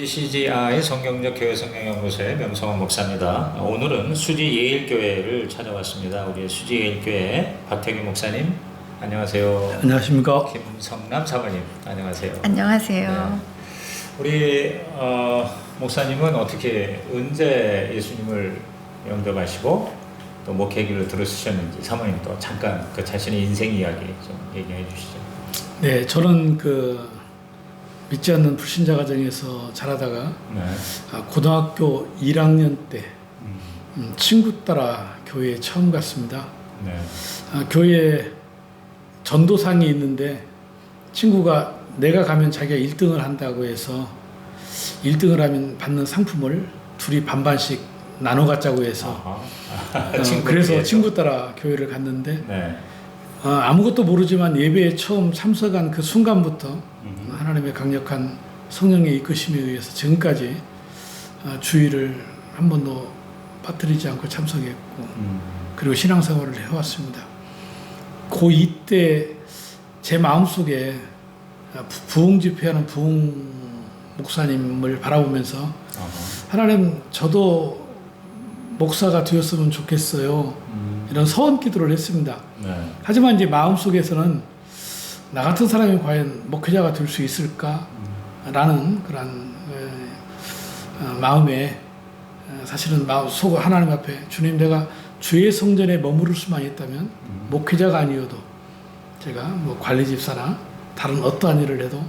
우리 CGI 성경적 교회 성경연구소의 명성환 목사입니다. 오늘은 수지 예일교회를 찾아왔습니다. 우리 수지 예일교회 박태규 목사님, 안녕하세요. 안녕하십니까. 김성남 사모님, 안녕하세요. 안녕하세요. 네. 우리 목사님은 어떻게 언제 예수님을 영접하시고 또 목회기를 들으셨는지 사모님 또 잠깐 그 자신의 인생 이야기 좀 얘기해 주시죠. 네, 저는 믿지 않는 불신자 가정에서 자라다가 고등학교 1학년 때 친구 따라 교회에 처음 갔습니다. 네. 교회에 전도상이 있는데 친구가 내가 가면 자기가 1등을 한다고 해서 1등을 하면 받는 상품을 둘이 반반씩 나눠 갖자고 해서 그래서 친구 따라 교회를 갔는데 네. 아무것도 모르지만 예배에 처음 참석한 그 순간부터 하나님의 강력한 성령의 이끄심에 의해서 지금까지 주의를 한 번도 빠뜨리지 않고 참석했고 그리고 신앙생활을 해왔습니다. 고2 때 제 마음속에 부흥 집회하는 부흥 목사님을 바라보면서 하나님 저도 목사가 되었으면 좋겠어요. 이런 서원 기도를 했습니다. 네. 하지만 이제 마음속에서는 나 같은 사람이 과연 목회자가 될 수 있을까? 라는 그런 마음에 사실은 속 하나님 앞에 주님 내가 주의 성전에 머무를 수만 있다면 목회자가 아니어도 제가 뭐 관리 집사나 다른 어떠한 일을 해도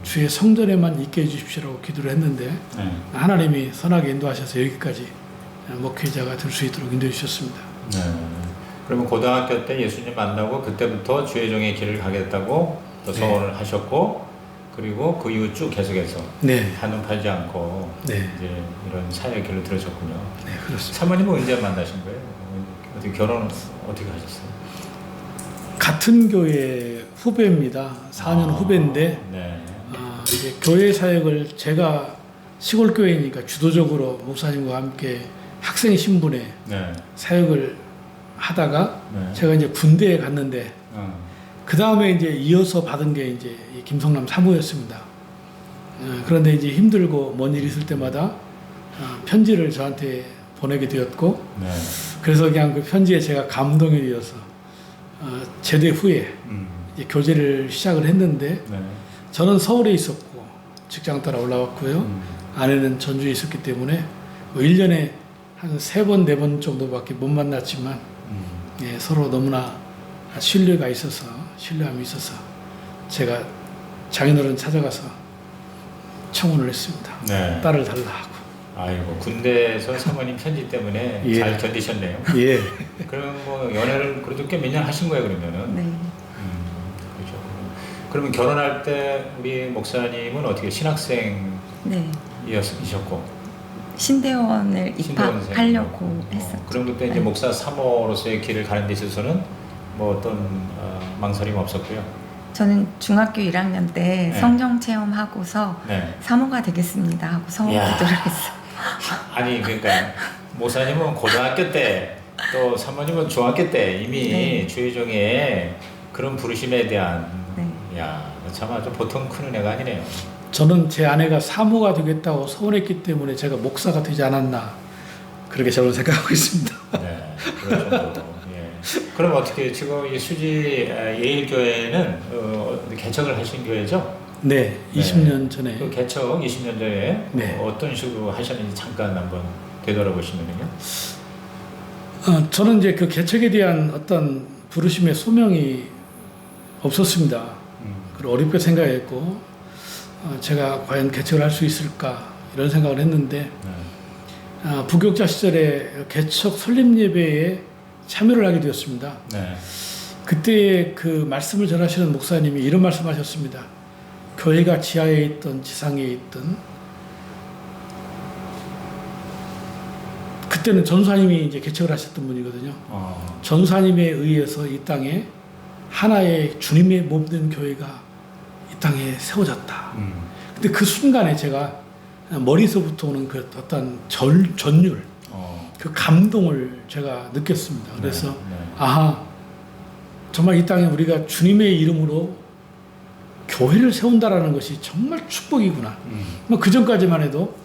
주의 성전에만 있게 해주십시오라고 기도를 했는데 하나님이 선하게 인도하셔서 여기까지 목회자가 될 수 있도록 인도해 주셨습니다. 네. 그러면 고등학교 때 예수님 만나고 그때부터 주의 종의 길을 가겠다고 또 서원을 하셨고 그리고 그 이후 쭉 계속해서 한눈 팔지 않고 이제 이런 사역의 길을 들으셨군요. 네, 그렇습니다. 사모님은 언제 만나신 거예요? 어떻게 결혼은 어떻게 하셨어요? 같은 교회 후배입니다. 4년 후배인데 이제 교회 사역을 제가 시골 교회니까 주도적으로 목사님과 함께 학생 신분에 사역을 하다가 제가 이제 군대에 갔는데 그 다음에 이제 이어서 받은 게 이제 김성남 사모였습니다. 그런데 이제 힘들고 뭔 일 있을 때마다 편지를 저한테 보내게 되었고 그래서 그냥 그 편지에 제가 감동이 되어서 제대 후에 이제 교제를 시작을 했는데 저는 서울에 있었고 직장 따라 올라왔고요. 아내는 전주에 있었기 때문에 뭐 1년에 한 3번, 4번 정도밖에 못 만났지만 서로 너무나 신뢰가 있어서 신뢰함이 있어서 제가 장인어른 찾아가서 청혼을 했습니다. 딸을 달라 하고. 아이고 군대에서 사모님 편지 때문에 잘 견디셨네요. 예. 그럼 뭐 연애를 그래도 꽤 몇 년 하신 거예요 그러면은. 네. 그렇죠. 그러면 결혼할 때 우리 목사님은 어떻게 신학생이셨고 신대원을 입학하려고 했었죠. 그럼 그때 이제 목사 사모로서의 길을 가는 데 있어서는 뭐 어떤 망설임 없었고요. 저는 중학교 1학년 때 성경 체험하고서 사모가 되겠습니다 하고 서원 기도를 했어요. 아니 그러니까 목사님은 고등학교 때 또 사모님은 중학교 때 이미 주의 종의 그런 부르심에 대한 참 아주 보통 큰 은혜가 아니네요. 저는 제 아내가 사모가 되겠다고 서원했기 때문에 제가 목사가 되지 않았나 그렇게 저는 생각하고 있습니다. 네, 그럴 정도로. 그럼 어떻게 지금 이 수지 예일교회는 개척을 하신 교회죠? 네, 20년 전에. 그 개척 20년 전에 어떤 식으로 하셨는지 잠깐 한번 되돌아보시면요. 저는 이제 그 개척에 대한 어떤 부르심의 소명이 없었습니다. 그리고 어렵게 생각했고 제가 과연 개척을 할 수 있을까 이런 생각을 했는데 부교육자 시절에 개척 설립 예배에 참여를 하게 되었습니다. 그때 그 말씀을 전하시는 목사님이 이런 말씀하셨습니다. 교회가 지하에 있든 지상에 있든 그때는 전사님이 이제 개척을 하셨던 분이거든요. 전사님에 의해서 이 땅에 하나의 주님의 몸된 교회가 이 땅에 세워졌다. 근데 그 순간에 제가 머리서부터 오는 그 어떤 전율, 그 감동을 제가 느꼈습니다. 그래서 아하, 정말 이 땅에 우리가 주님의 이름으로 교회를 세운다라는 것이 정말 축복이구나. 뭐 그 전까지만 해도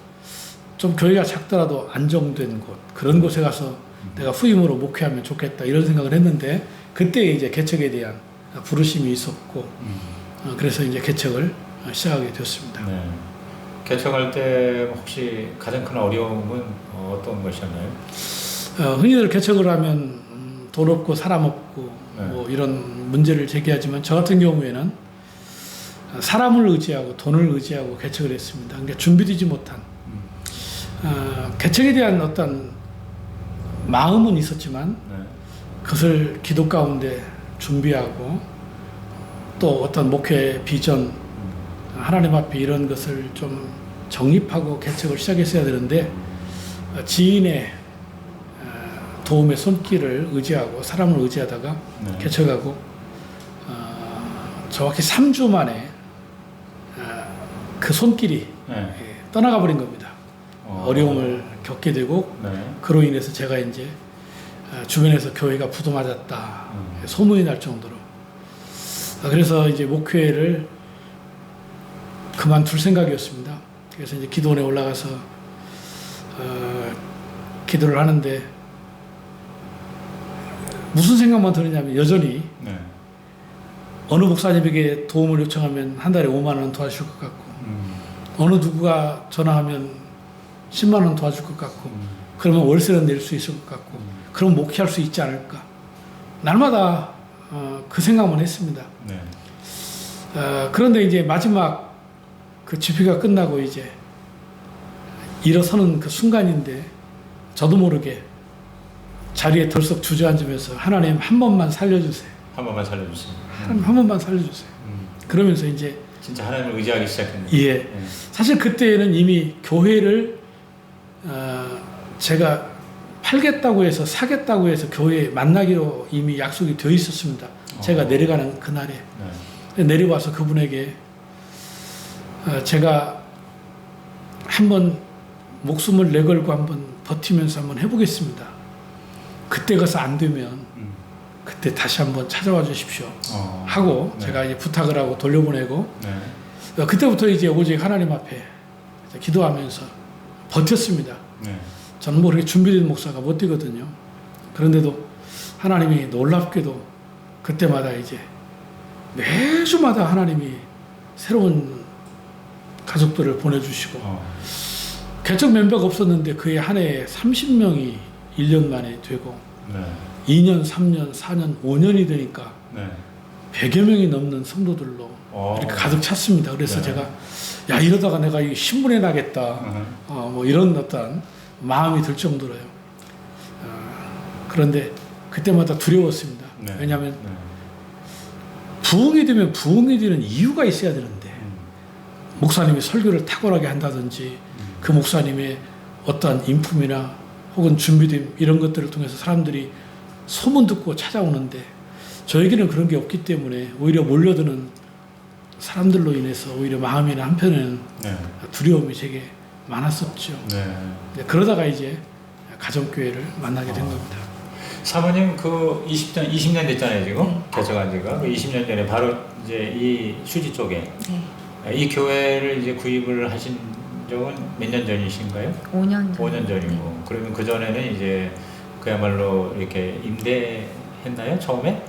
좀 교회가 작더라도 안정된 곳, 그런 곳에 가서 내가 후임으로 목회하면 좋겠다 이런 생각을 했는데, 그때 이제 개척에 대한 부르심이 있었고, 그래서 이제 개척을 시작하게 되었습니다. 네. 개척할 때 혹시 가장 큰 어려움은 어떤 것이었나요? 흔히들 개척을 하면 돈 없고 사람 없고 네. 뭐 이런 문제를 제기하지만, 저 같은 경우에는 사람을 의지하고 돈을 의지하고 개척을 했습니다. 그러니까 준비되지 못한 개척에 대한 어떤 마음은 있었지만 네. 그것을 기도 가운데 준비하고, 또 어떤 목회 비전, 하나님 앞에 이런 것을 좀 정립하고 개척을 시작했어야 되는데, 지인의 도움의 손길을 의지하고 사람을 의지하다가 네. 개척하고, 정확히 3주 만에 그 손길이 네. 떠나가 버린 겁니다. 어려움을 겪게 되고, 네. 그로 인해서 제가 이제 주변에서 교회가 부도맞았다 소문이 날 정도로, 그래서 이제 목회를 그만둘 생각이었습니다. 그래서 이제 기도원에 올라가서 기도를 하는데, 무슨 생각만 드느냐면, 여전히 네. 어느 목사님에게 도움을 요청하면 한 달에 5만 원 도와줄 것 같고, 어느 누구가 전화하면 10만 원 도와줄 것 같고, 그러면 월세는 낼 수 있을 것 같고, 그럼 목회할 수 있지 않을까. 날마다 그 생각만 했습니다. 네. 그런데 이제 마지막 그 집회가 끝나고 이제 일어서는 그 순간인데, 저도 모르게 자리에 덜썩 주저앉으면서, 하나님 한 번만 살려주세요. 한 번만 살려주세요. 하나님 한 번만 살려주세요. 그러면서 이제 진짜 하나님을 의지하기 시작했네요. 예. 네. 사실 그때는 이미 교회를 제가 팔겠다고 해서, 사겠다고 해서 교회에 만나기로 이미 약속이 되어 있었습니다. 제가 내려가는 그날에. 네. 내려와서 그분에게 제가 한번 목숨을 내걸고 한번 버티면서 한번 해보겠습니다. 그때 가서 안 되면 그때 다시 한번 찾아와 주십시오 하고, 네. 제가 이제 부탁을 하고 돌려보내고, 네. 그때부터 이제 오직 하나님 앞에 기도하면서 버텼습니다. 네. 저는 뭐 그렇게 준비된 목사가 못 되거든요. 그런데도 하나님이 놀랍게도 그때마다 이제 매주마다 하나님이 새로운 가족들을 보내주시고, 개척 멤버가 없었는데 그의 한 해에 30명이 1년 만에 되고, 네. 2년, 3년, 4년, 5년이 되니까 네. 100여 명이 넘는 성도들로 이렇게 가득 찼습니다. 그래서 네. 제가, 야, 이러다가 내가 이 신분에 나겠다. 뭐 이런 어떤 마음이 들 정도로요. 그런데 그때마다 두려웠습니다. 네. 왜냐하면 네. 부흥이 되면 부흥이 되는 이유가 있어야 되는데, 목사님이 설교를 탁월하게 한다든지, 그 목사님의 어떠한 인품이나 혹은 준비됨 이런 것들을 통해서 사람들이 소문 듣고 찾아오는데, 저에게는 그런 게 없기 때문에 오히려 몰려드는 사람들로 인해서 오히려 마음이나 한편에는 네. 두려움이 되게 많았었죠. 네. 그러다가 이제 가정교회를 만나게 된 겁니다. 사모님 그 20년 됐잖아요 지금. 개척한 지가. 그 20년 전에 바로 이제 이 휴지 쪽에 이 교회를 이제 구입을 하신 적은 몇 년 전이신가요? 5년 전. 5년 전이고. 네. 그러면 그 전에는 이제 그야말로 이렇게 임대했나요? 처음에?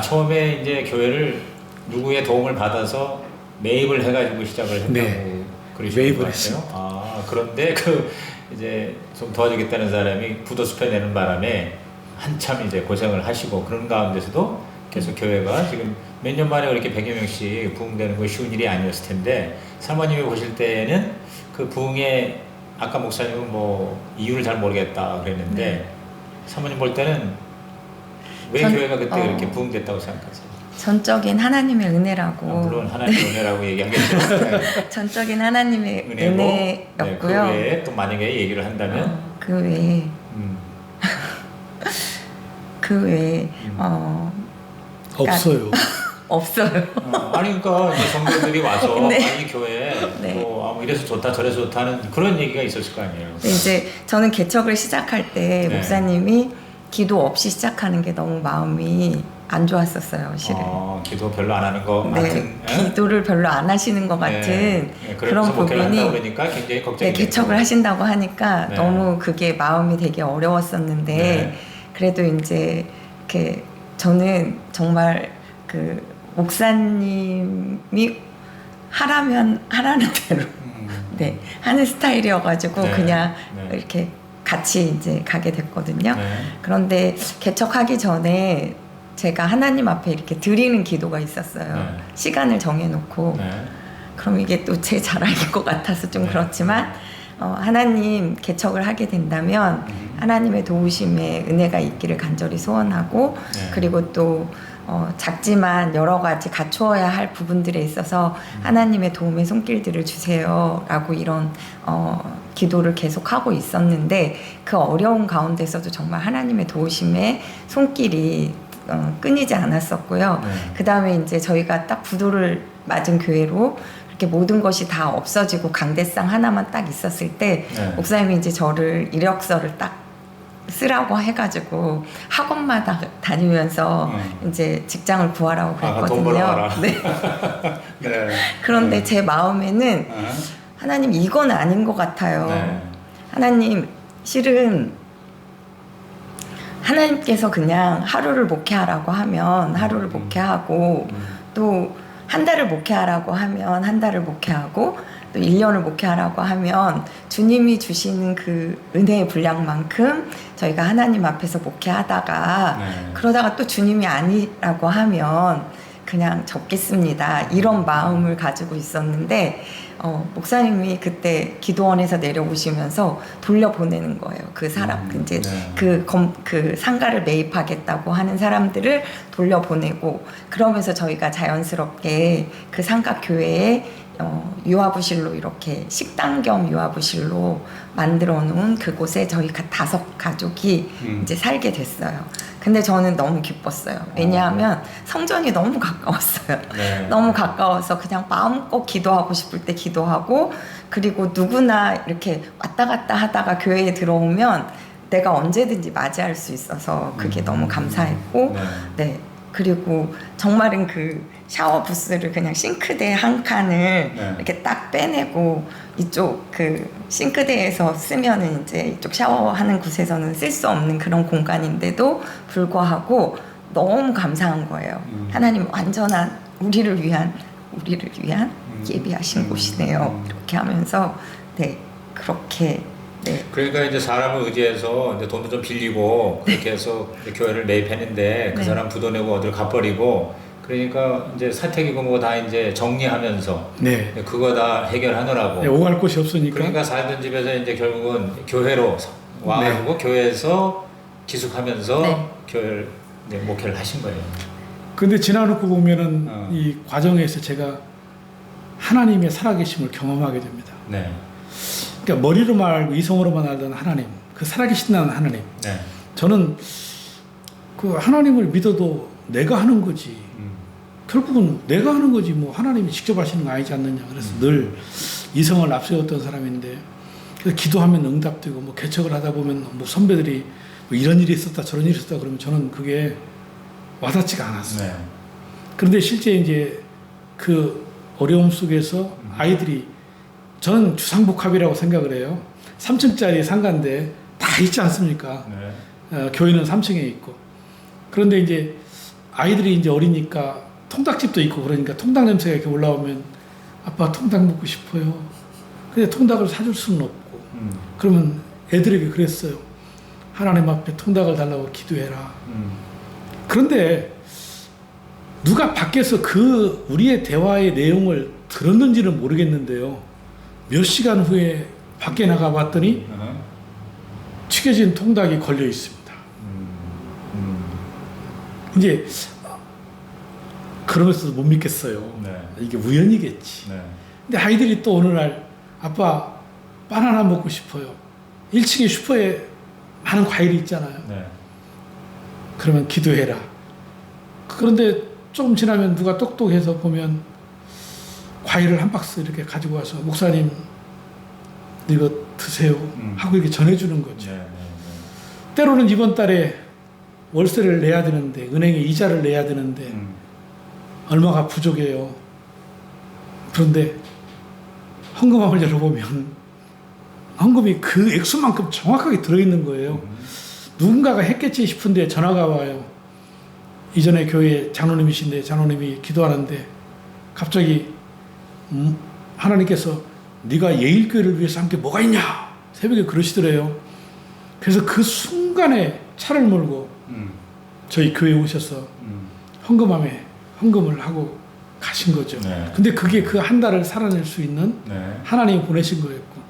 처음에 이제 교회를 누구의 도움을 받아서 매입을 해가지고 시작을 했다고. 네. 매입을 했어요. 그런데 그 이제 좀 도와주겠다는 사람이 부도수표 내는 바람에 한참 이제 고생을 하시고, 그런 가운데서도 계속 교회가 지금 몇 년 만에 그렇게 100여 명씩 부흥되는 거 쉬운 일이 아니었을 텐데, 사모님이 보실 때는 그 부흥에, 아까 목사님은 뭐 이유를 잘 모르겠다 그랬는데, 사모님 볼 때는 왜 교회가 그때 그렇게 부흥됐다고 생각하세요? 전적인 하나님의 은혜라고. 물론 하나님의 은혜라고 얘기하겠죠. 전적인 하나님의 은혜였고요. 네, 그 외에 또 만약에 얘기를 한다면 그 외에 없어요. 없어요. 아니 그러니까 이제 성도들이 와서 네. 이 교회 네. 뭐 이래서 좋다 저래서 좋다는 그런 얘기가 있었을 거 아니에요. 네, 이제 저는 개척을 시작할 때 네. 목사님이 기도 없이 시작하는 게 너무 마음이 안 좋았었어요, 실은. 기도 별로 안 하는 거 네, 같은. 기도를 별로 안 하시는 것 같은 그런 부분이 그러니까 굉장히 걱정이 개척을 하신다고 하니까 네. 너무 그게 마음이 되게 어려웠었는데 네. 그래도 이제 이렇게 저는 정말 그 목사님이 하라면 하라는 대로 네, 하는 스타일이어가지고 네. 그냥 네. 이렇게 같이 이제 가게 됐거든요. 네. 그런데 개척하기 전에 제가 하나님 앞에 이렇게 드리는 기도가 있었어요. 네. 시간을 정해놓고. 네. 그럼 이게 또 제 자랑일 것 같아서 좀 네. 그렇지만 하나님 개척을 하게 된다면 하나님의 도우심에 은혜가 있기를 간절히 소원하고 네. 그리고 또 작지만 여러 가지 갖추어야 할 부분들에 있어서 하나님의 도움의 손길들을 주세요 라고 이런 기도를 계속하고 있었는데 그 어려운 가운데서도 정말 하나님의 도우심의 손길이 끊이지 않았었고요. 네. 그 다음에 이제 저희가 딱 부도를 맞은 교회로 이렇게 모든 것이 다 없어지고 강대상 하나만 딱 있었을 때 네. 목사님이 이제 저를 이력서를 딱 쓰라고 해가지고 학원마다 다니면서 이제 직장을 구하라고 그랬거든요. 돈 벌어라. 네. 네. 그런데 제 마음에는 하나님 이건 아닌 것 같아요. 네. 하나님 실은 하나님께서 그냥 하루를 목회하라고 하면 하루를 목회하고 또 한 달을 목회하라고 하면 한 달을 목회하고 또 1년을 목회하라고 하면 주님이 주시는 그 은혜의 분량만큼 저희가 하나님 앞에서 목회하다가 네. 그러다가 또 주님이 아니라고 하면 그냥 접겠습니다. 이런 마음을 가지고 있었는데 목사님이 그때 기도원에서 내려오시면서 돌려보내는 거예요. 그 사람 이제 네. 그 상가를 매입하겠다고 하는 사람들을 돌려보내고 그러면서 저희가 자연스럽게 그 상가 교회에 유아부실로 이렇게 식당 겸 유아부실로 만들어 놓은 그곳에 저희가 5 가족이 이제 살게 됐어요. 근데 저는 너무 기뻤어요. 왜냐하면 성전이 너무 가까웠어요. 네. 너무 가까워서 그냥 마음껏 기도하고 싶을 때 기도하고 그리고 누구나 이렇게 왔다 갔다 하다가 교회에 들어오면 내가 언제든지 맞이할 수 있어서 그게 너무 감사했고 네. 그리고 정말은 그 샤워 부스를 그냥 싱크대 한 칸을 이렇게 딱 빼내고 이쪽 그 싱크대에서 쓰면은 이제 이쪽 샤워하는 곳에서는 쓸 수 없는 그런 공간인데도 불구하고 너무 감사한 거예요. 하나님 완전한 우리를 위한 예비하신 곳이네요. 이렇게 하면서 네 그렇게 네. 그러니까 이제 사람을 의지해서 이제 돈도 좀 빌리고 그렇게 해서 교회를 매입했는데 그 네. 사람 부도 내고 어디를 갚아버리고 그러니까 이제 사택이고 뭐 다 이제 정리하면서 네. 그거 다 해결하느라고 네, 오갈 곳이 없으니까. 그러니까 살던 집에서 이제 결국은 교회로 와가지고 네. 교회에서 기숙하면서 네. 교회를 이제 목회를 하신 거예요. 근데 지나놓고 보면은 이 과정에서 제가 하나님의 살아계심을 경험하게 됩니다. 네. 그러니까 머리로만 알고 이성으로만 알던 하나님, 그 살아계신다는 하나님. 네. 저는 그 하나님을 믿어도 내가 하는 거지. 결국은 내가 하는 거지 뭐 하나님이 직접 하시는 거 아니지 않느냐. 그래서 늘 이성을 앞세웠던 사람인데 그래서 기도하면 응답되고 뭐 개척을 하다 보면 뭐 선배들이 뭐 이런 일이 있었다 저런 일이 있었다 그러면 저는 그게 와닿지가 않았어요. 네. 그런데 실제 이제 그 어려움 속에서 아이들이 저는 주상복합이라고 생각을 해요. 3층짜리 상가인데 다 있지 않습니까? 네. 교회는 3층에 있고. 그런데 이제 아이들이 이제 어리니까 통닭집도 있고 그러니까 통닭 냄새가 이렇게 올라오면 아빠 통닭 먹고 싶어요. 근데 통닭을 사줄 수는 없고. 그러면 애들에게 그랬어요. 하나님 앞에 통닭을 달라고 기도해라. 그런데 누가 밖에서 그 우리의 대화의 내용을 들었는지는 모르겠는데요. 몇 시간 후에 밖에 나가 봤더니 튀겨진 통닭이 걸려 있습니다. 이제 그러면서도 못 믿겠어요. 네. 이게 우연이겠지. 네. 근데 아이들이 또 어느 날 아빠 바나나 먹고 싶어요. 1층에 슈퍼에 많은 과일이 있잖아요. 네. 그러면 기도해라. 그런데 조금 지나면 누가 똑똑해서 보면 과일을 한 박스 이렇게 가지고 와서 목사님 이거 드세요 하고 이렇게 전해주는 거죠. 네. 네. 때로는 이번 달에 월세를 내야 되는데 은행에 이자를 내야 되는데 얼마가 부족해요. 그런데 헌금함을 열어보면 헌금이 그 액수만큼 정확하게 들어있는 거예요. 누군가가 했겠지 싶은데 전화가 와요. 이전에 교회 장로님이신데 장로님이 기도하는데 갑자기 하나님께서 네가 예일교회를 위해서 함께 뭐가 있냐 새벽에 그러시더래요. 그래서 그 순간에 차를 몰고 저희 교회에 오셔서 헌금함에 헌금을 하고 가신 거죠. 네. 근데 그게 그 한 달을 살아낼 수 있는 네. 하나님이 보내신 거였고,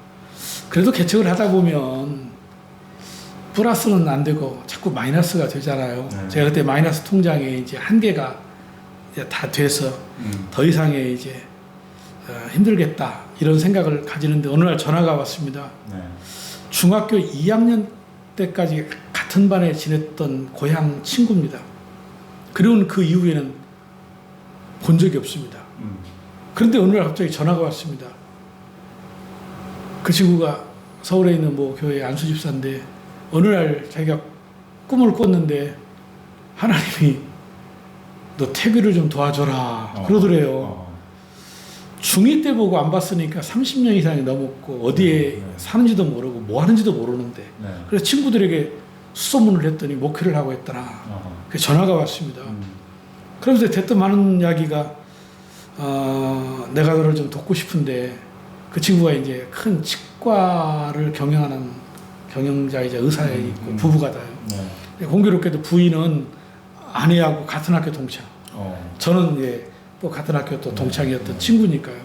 그래도 개척을 하다 보면 플러스는 안 되고 자꾸 마이너스가 되잖아요. 네. 제가 그때 마이너스 통장에 이제 한계가 이제 다 돼서 더 이상의 이제 힘들겠다 이런 생각을 가지는데 어느 날 전화가 왔습니다. 네. 중학교 2학년 때까지 같은 반에 지냈던 고향 친구입니다. 그리고는 그 이후에는 본 적이 없습니다. 그런데 어느 날 갑자기 전화가 왔습니다. 그 친구가 서울에 있는 뭐 교회 안수집사인데 어느 날 자기가 꿈을 꿨는데 하나님이 너 태교를 좀 도와줘라 그러더래요. 중2 때 보고 안 봤으니까 30년 이상이 넘었고 어디에 사는지도 모르고 뭐 하는지도 모르는데 네. 그래서 친구들에게 수소문을 했더니 목회를 하고 있더라. 그래서 전화가 왔습니다. 그러면서 대뜸 하는 이야기가 내가 너를 좀 돕고 싶은데 그 친구가 이제 큰 치과를 경영하는 경영자이자 의사에 있고 부부가 다요. 네. 공교롭게도 부인은 아내하고 같은 학교 동창. 저는 이제 또 같은 학교 또 동창이었던 친구니까요.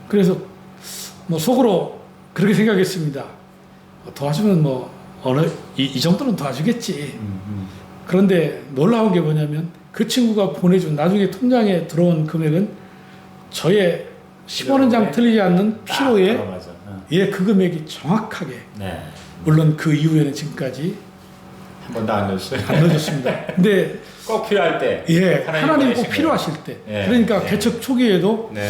그래서 뭐 속으로 그렇게 생각했습니다. 도와주면 뭐 어느 이 정도는 도와주겠지. 그런데 놀라운 게 뭐냐면 그 친구가 보내준 나중에 통장에 들어온 금액은 저의 15원장 틀리지 않는 피로에 그 금액이 정확하게. 네. 물론 그 이후에는 지금까지 한 번도 안 넣었어요. 안 넣어줬습니다. 근데 꼭 필요할 때. 하나님 꼭 필요하실 때. 네. 그러니까 개척 초기에도 네.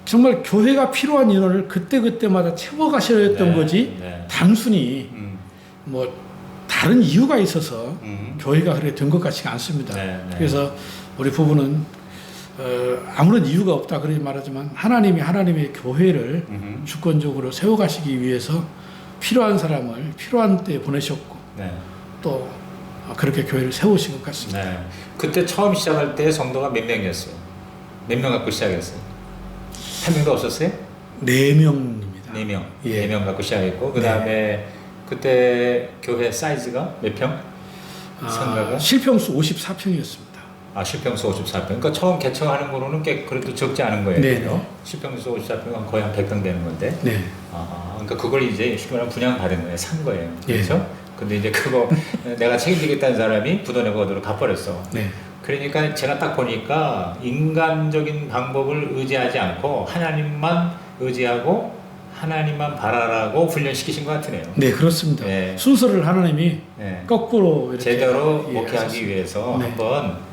정말 교회가 필요한 인원을 그때그때마다 채워가셔야 했던 거지 단순히 뭐 다른 이유가 있어서 교회가 그렇게 된 것 같지가 않습니다. 그래서 우리 부부는 아무런 이유가 없다 그러지 말하지만 하나님이 하나님의 교회를 주권적으로 세워가시기 위해서 필요한 사람을 필요한 때에 보내셨고 또 그렇게 교회를 세우신 것 같습니다. 네. 그때 처음 시작할 때 성도가 몇 명이었어요? 몇 명 갖고 시작했어요? 한 명도 없었어요? 4명입니다. 4명. 예. 4명 갖고 시작했고 그 다음에 그때 교회 사이즈가 몇 평? 생각은? 실평수 54평이었습니다. 아, 실평수 54평. 그러니까 처음 개척하는 거로는 꽤 그래도 적지 않은 거예요. 네. 실평수 54평은 거의 한 100평 되는 건데. 네. 그러니까 그걸 이제 쉽게 말하면 분양 받은 거예요. 산 거예요. 예. 그렇죠? 근데 이제 그거 내가 책임지겠다는 사람이 부도내고 어디로 갚아버렸어. 네. 그러니까 제가 딱 보니까 인간적인 방법을 의지하지 않고 하나님만 의지하고 하나님만 바라라고 훈련시키신 것 같으네요. 네, 그렇습니다. 네. 순서를 하나님이 네. 거꾸로 이렇게 제대로 예, 목회하기 하셨습니다. 위해서 네. 한번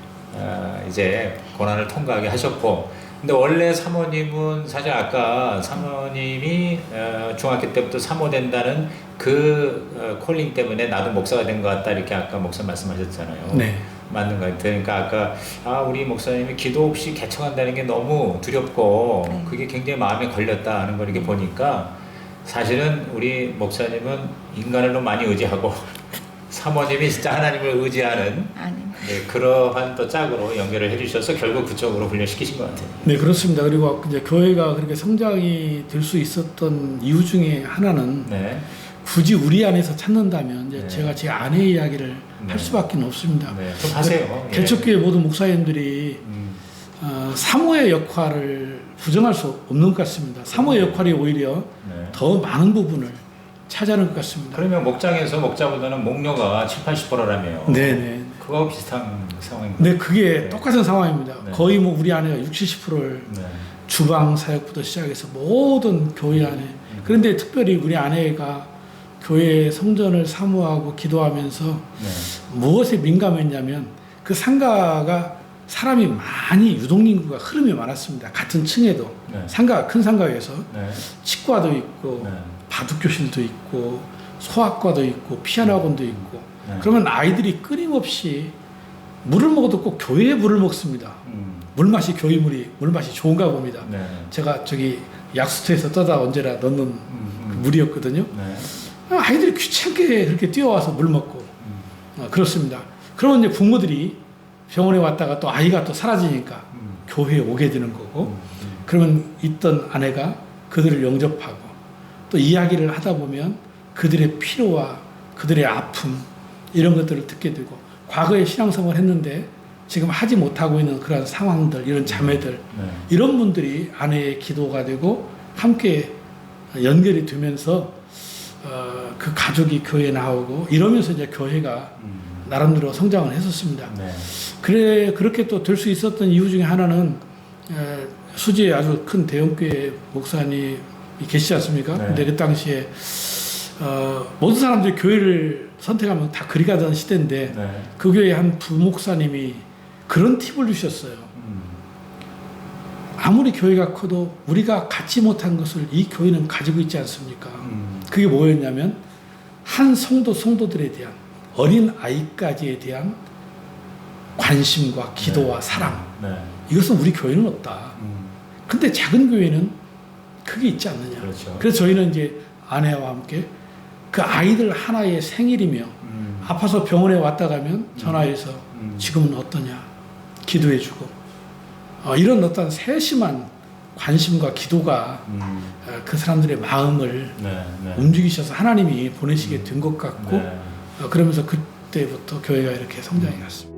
이제 고난을 통과하게 하셨고, 근데 원래 사모님은 사실 아까 사모님이 중학교 때부터 사모된다는 그 콜링 때문에 나도 목사가 된 것 같다 이렇게 아까 목사 말씀하셨잖아요. 네. 맞는 것 같아요. 그러니까 아까 우리 목사님이 기도 없이 개척한다는 게 너무 두렵고 그게 굉장히 마음에 걸렸다 하는 걸 이렇게 보니까 사실은 우리 목사님은 인간을 너무 많이 의지하고 사모님이 진짜 하나님을 의지하는 그러한 또 짝으로 연결을 해주셔서 결국 그쪽으로 훈련시키신 것 같아요. 네, 그렇습니다. 그리고 이제 교회가 그렇게 성장이 될 수 있었던 이유 중에 하나는 굳이 우리 안에서 찾는다면 이제 제가 제 아내의 이야기를 할 수밖에 없습니다. 좀 하세요. 개척교회 모든 목사님들이 사모의 역할을 부정할 수 없는 것 같습니다. 사모의 역할이 오히려 더 많은 부분을 차지하는 것 같습니다. 그러면 목장에서 목자보다는 목녀가 70-80%라며요. 네네. 그거하고 비슷한 상황입니다. 네, 그게 똑같은 상황입니다. 거의 뭐 우리 아내가 60-70%를 주방 사역부터 시작해서 모든 교회 안에. 그런데 특별히 우리 아내가 교회 성전을 사모하고 기도하면서 무엇에 민감했냐면 그 상가가 사람이 많이 유동인구가 흐름이 많았습니다. 같은 층에도 상가가 큰 상가에서 치과도 있고 바둑교실도 있고 소아과도 있고 피아노 학원도 있고 그러면 아이들이 끊임없이 물을 먹어도 꼭 교회의 물을 먹습니다. 물맛이 교회 물맛이 좋은가 봅니다. 제가 저기 약수터에서 떠다 언제나 넣는 그 물이었거든요. 아이들이 귀찮게 그렇게 뛰어와서 물 먹고 그렇습니다. 그러면 이제 부모들이 병원에 왔다가 또 아이가 또 사라지니까 교회에 오게 되는 거고 그러면 있던 아내가 그들을 영접하고 또 이야기를 하다 보면 그들의 필요와 그들의 아픔 이런 것들을 듣게 되고 과거에 신앙생활을 했는데 지금 하지 못하고 있는 그런 상황들 이런 자매들 이런 분들이 아내의 기도가 되고 함께 연결이 되면서 그 가족이 교회에 나오고 이러면서 이제 교회가 나름대로 성장을 했었습니다. 그렇게 또 될 수 있었던 이유 중에 하나는 수지에 아주 큰 대형교회 목사님이 계시지 않습니까? 근데 그 당시에 모든 사람들이 교회를 선택하면 다 그리 가던 시대인데 그 교회 한 부목사님이 그런 팁을 주셨어요. 아무리 교회가 커도 우리가 갖지 못한 것을 이 교회는 가지고 있지 않습니까? 그게 뭐였냐면 한 성도들에 대한 어린 아이까지에 대한 관심과 기도와 사랑 이것은 우리 교회는 없다. 근데 작은 교회는 그게 있지 않느냐. 그래서 저희는 이제 아내와 함께 그 아이들 하나의 생일이며 아파서 병원에 왔다 가면 전화해서 지금은 어떠냐 기도해주고 이런 어떤 세심한 관심과 기도가 그 사람들의 마음을 움직이셔서 하나님이 보내시게 된 것 같고 그러면서 그때부터 교회가 이렇게 성장해 갔습니다.